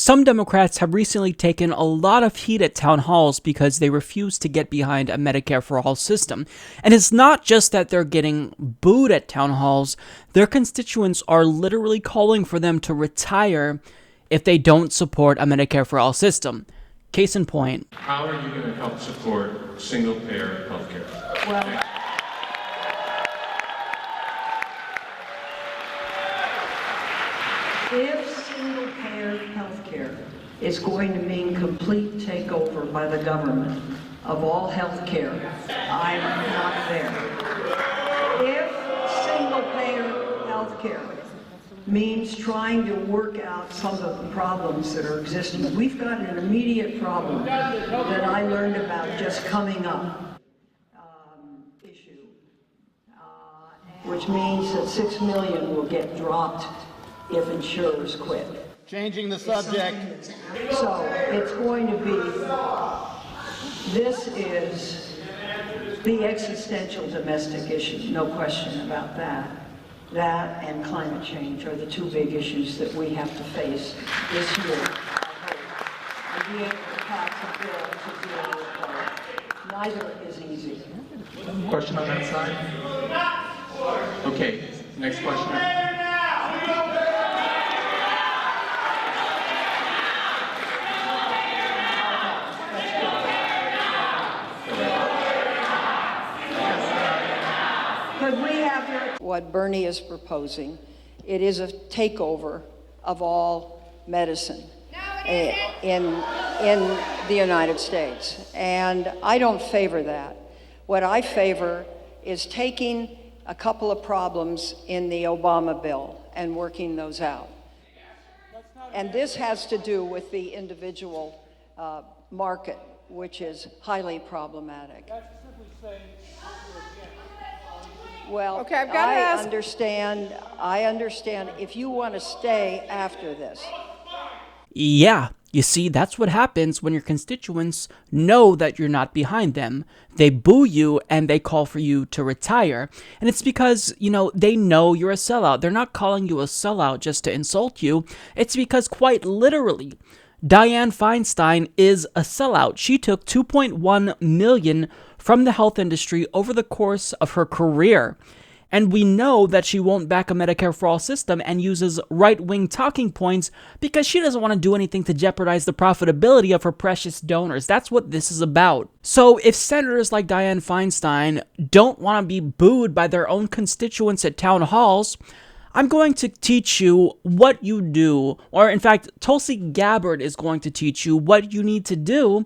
Some Democrats have recently taken a lot of heat at town halls because they refuse to get behind a Medicare for All system. And it's not just that they're getting booed at town halls, their constituents are literally calling for them to retire if they don't support a Medicare for All system. Case in point. How are you going to help support single-payer healthcare? Well, if single-payer healthcare is going to mean complete takeover by the government of all healthcare, I'm not there. If single-payer healthcare means trying to work out some of the problems that are existing, we've got an immediate problem that I learned about just coming up. Issue, which means that 6 million will get dropped if insurers quit. Changing the subject. So it's going to be, this is the existential domestic issue, no question about that. That and climate change are the two big issues that we have to face this year. And be able to pass a bill to deal with both. Neither is easy. Question on that side? Okay, next question. Could we have what Bernie is proposing? It is a takeover of all medicine in the United States. And I don't favor that. What I favor is taking a couple of problems in the Obama bill and working those out. And this has to do with the individual market, which is highly problematic. Well, okay, I've got to ask. I understand if you want to stay after this. Yeah, you see, that's what happens when your constituents know that you're not behind them. They boo you and they call for you to retire. And it's because, they know you're a sellout. They're not calling you a sellout just to insult you. It's because quite literally, Dianne Feinstein is a sellout. She took $2.1 million from the health industry over the course of her career. And we know that she won't back a Medicare for All system and uses right-wing talking points because she doesn't want to do anything to jeopardize the profitability of her precious donors. That's what this is about. So if senators like Dianne Feinstein don't want to be booed by their own constituents at town halls, I'm going to teach you what you do, or in fact, Tulsi Gabbard is going to teach you what you need to do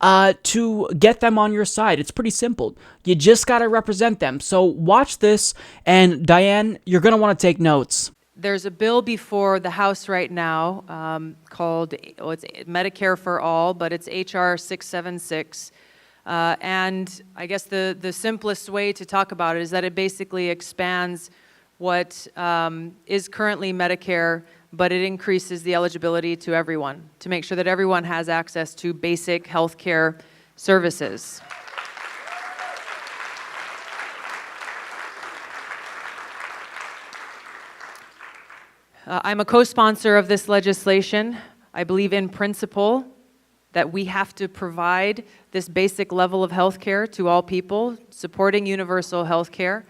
to get them on your side. It's pretty simple. You just got to represent them. So watch this, and Dianne, you're going to want to take notes. There's a bill before the House right now called, it's Medicare for All, but it's HR 676. And I guess the simplest way to talk about it is that it basically expands what is currently Medicare, but it increases the eligibility to everyone to make sure that everyone has access to basic health care services. I'm a co-sponsor of this legislation. I believe in principle that we have to provide this basic level of health care to all people, supporting universal health care.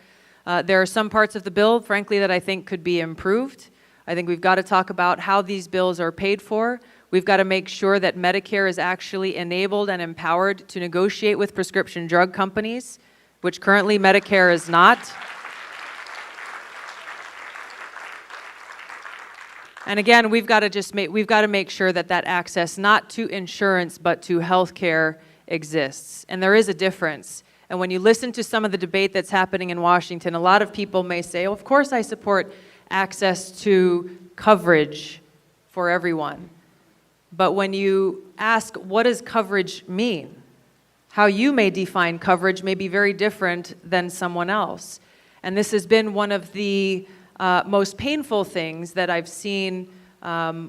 There are some parts of the bill, frankly, that I think could be improved. I think we've got to talk about how these bills are paid for. We've got to make sure that Medicare is actually enabled and empowered to negotiate with prescription drug companies, which currently Medicare is not. And again, we've got to make sure that that access, not to insurance, but to health care exists. And there is a difference. And when you listen to some of the debate that's happening in Washington, a lot of people may say, oh, of course I support access to coverage for everyone. But when you ask, what does coverage mean? How you may define coverage may be very different than someone else. And this has been one of the most painful things that I've seen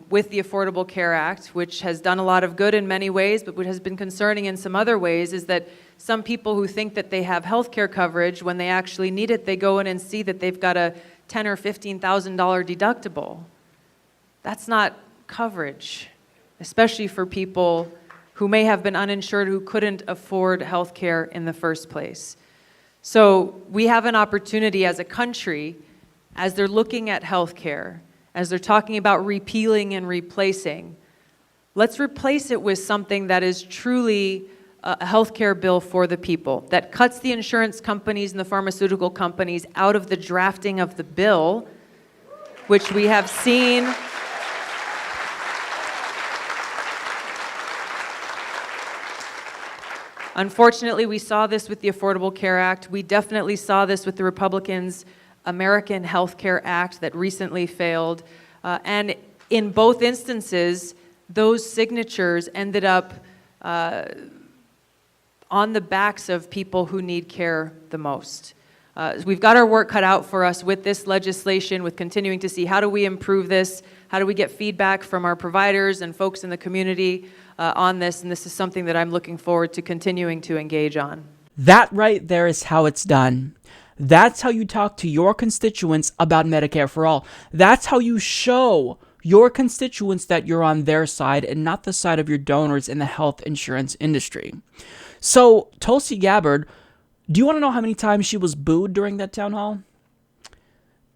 with the Affordable Care Act, which has done a lot of good in many ways, but which has been concerning in some other ways, is that some people who think that they have health care coverage, when they actually need it, they go in and see that they've got a $10,000 or $15,000 deductible. That's not coverage. especially for people who may have been uninsured, who couldn't afford health care in the first place. So we have an opportunity as a country, as they're looking at health care, as they're talking about repealing and replacing, let's replace it with something that is truly a healthcare bill for the people, that cuts the insurance companies and the pharmaceutical companies out of the drafting of the bill, which we have seen. Unfortunately, we saw this with the Affordable Care Act. We definitely saw this with the Republicans' American Health Care Act that recently failed. And in both instances, those signatures ended up on the backs of people who need care the most. We've got our work cut out for us with this legislation, with continuing to see how do we improve this, how do we get feedback from our providers and folks in the community on this, and this is something that I'm looking forward to continuing to engage on. That right there is how it's done. That's how you talk to your constituents about Medicare for All. That's how you show your constituents that you're on their side and not the side of your donors in the health insurance industry. So, Tulsi Gabbard, do you want to know how many times she was booed during that town hall?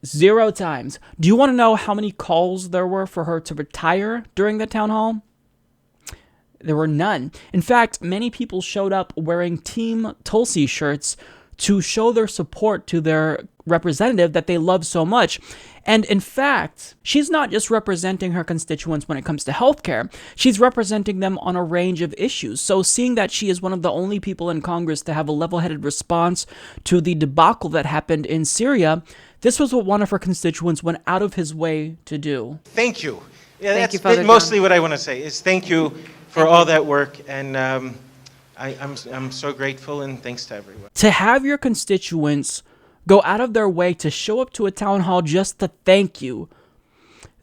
0 times. Do you want to know how many calls there were for her to retire during the town hall? There were none. In fact, many people showed up wearing Team Tulsi shirts to show their support to their representative that they love so much. And in fact, she's not just representing her constituents when it comes to healthcare, she's representing them on a range of issues. So seeing that she is one of the only people in Congress to have a level-headed response to the debacle that happened in Syria, this was what one of her constituents went out of his way to do. Thank you. Yeah, Thank you, that's Father mostly John. what I want to say is thank you for all that work, and I'm so grateful, and thanks to everyone. To have your constituents go out of their way to show up to a town hall just to thank you,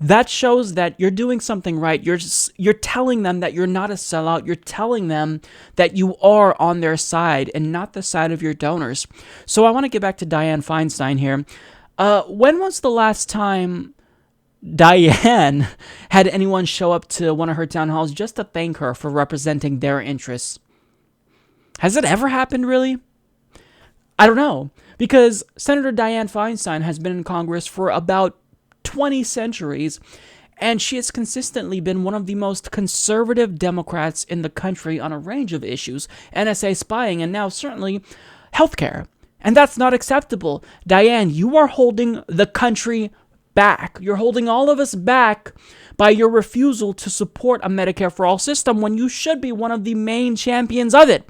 that shows that you're doing something right. You're telling them that you're not a sellout. You're telling them that you are on their side and not the side of your donors. So I want to get back to Dianne Feinstein here. When was the last time Dianne had anyone show up to one of her town halls just to thank her for representing their interests? Has it ever happened, really? I don't know, because Senator Dianne Feinstein has been in Congress for about 20 centuries, and she has consistently been one of the most conservative Democrats in the country on a range of issues, NSA spying, and now certainly healthcare. And that's not acceptable. Dianne, you are holding the country back. You're holding all of us back by your refusal to support a Medicare for All system when you should be one of the main champions of it.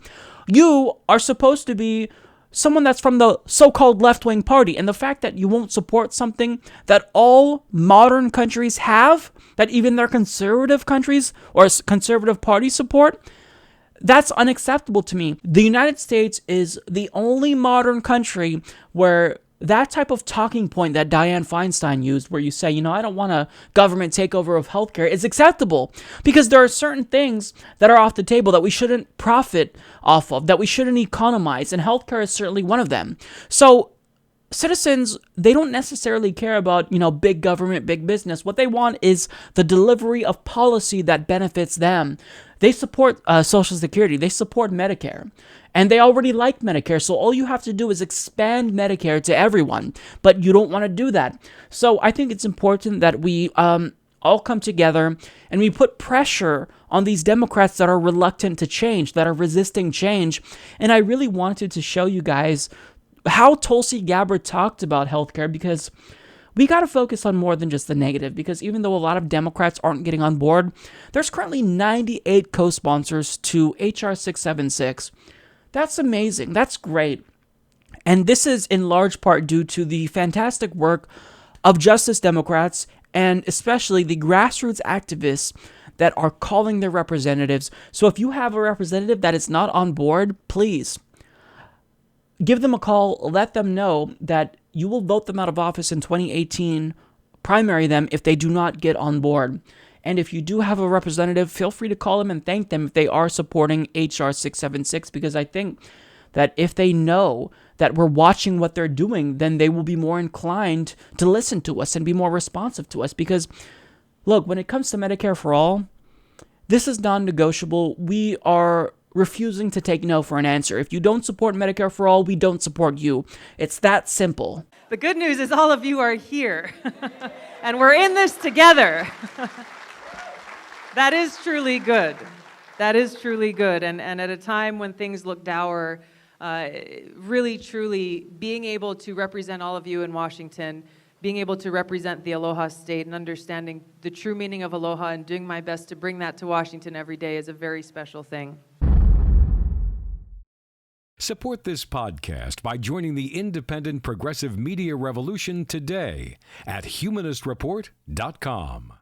You are supposed to be someone that's from the so-called left-wing party, and the fact that you won't support something that all modern countries have, that even their conservative countries or conservative parties support, that's unacceptable to me. The United States is the only modern country where that type of talking point that Dianne Feinstein used, where you say, I don't want a government takeover of healthcare, is acceptable. Because there are certain things that are off the table that we shouldn't profit off of, that we shouldn't economize, and healthcare is certainly one of them. So citizens, they don't necessarily care about, big government, big business. What they want is the delivery of policy that benefits them. They support Social Security. They support Medicare. And they already like Medicare, so all you have to do is expand Medicare to everyone. But you don't want to do that. So I think it's important that we all come together and we put pressure on these Democrats that are reluctant to change, that are resisting change. And I really wanted to show you guys how Tulsi Gabbard talked about healthcare, because we got to focus on more than just the negative, because even though a lot of Democrats aren't getting on board, there's currently 98 co-sponsors to H.R. 676. That's amazing. That's great. And this is in large part due to the fantastic work of Justice Democrats, and especially the grassroots activists that are calling their representatives. So if you have a representative that is not on board, please give them a call. Let them know that you will vote them out of office in 2018, primary them if they do not get on board. And if you do have a representative, feel free to call them and thank them if they are supporting H.R. 676, because I think that if they know that we're watching what they're doing, then they will be more inclined to listen to us and be more responsive to us. Because, look, when it comes to Medicare for All, This is non-negotiable. We are refusing to take no for an answer. If you don't support Medicare for All, we don't support you. It's that simple. The good news is all of you are here, and we're in this together. That is truly good. That is truly good. And at a time when things look dour, really, truly being able to represent all of you in Washington, being able to represent the Aloha State and understanding the true meaning of aloha and doing my best to bring that to Washington every day is a very special thing. Support this podcast by joining the independent progressive media revolution today at humanistreport.com.